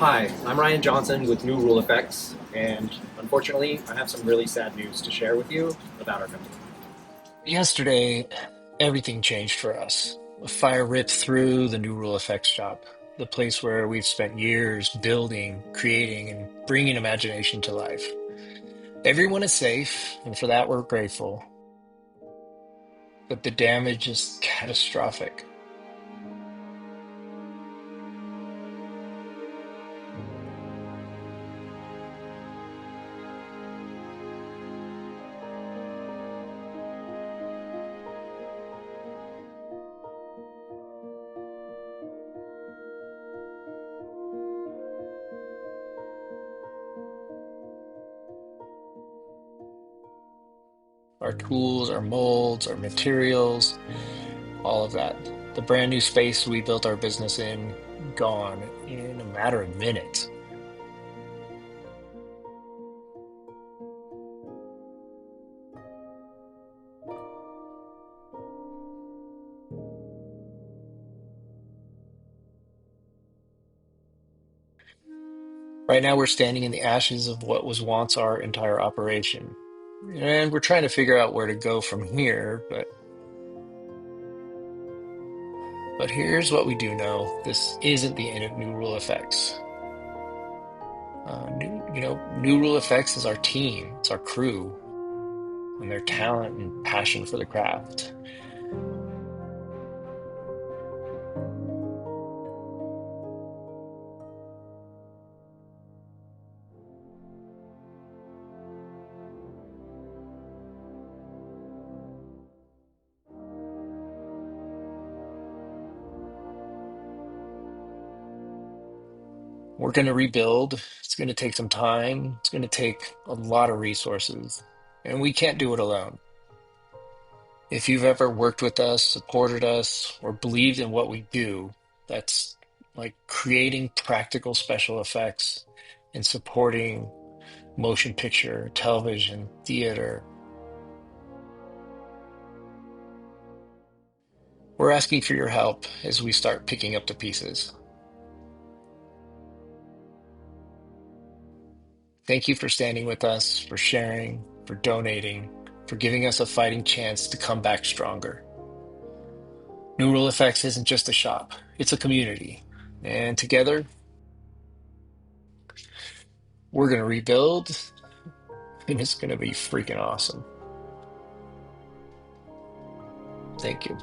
Hi, I'm Ryan Johnson with NewRuleFX, and unfortunately, I have some really sad news to share with you about our company. Yesterday, everything changed for us. A fire ripped through the new RuleFX shop, the place where we've spent years building, creating, and bringing imagination to life. Everyone is safe, and for that we're grateful, but the damage is catastrophic. Our tools, our molds, our materials, all of that. The brand new space we built our business in, gone in a matter of minutes. Right now, we're standing in the ashes of what was once our entire operation. And we're trying to figure out where to go from here, but here's what we do know. This isn't the end of New Rule FX. New Rule FX is our team, it's our crew, and their talent and passion for the craft. We're going to rebuild. It's going to take some time. It's going to take a lot of resources, and we can't do it alone. If you've ever worked with us, supported us, or believed in what we do, that's like creating practical special effects and supporting motion picture, television, theater. We're asking for your help as we start picking up the pieces. Thank you for standing with us, for sharing, for donating, for giving us a fighting chance to come back stronger. New Rule Effects isn't just a shop, it's a community. And together, we're going to rebuild, and it's going to be freaking awesome. Thank you.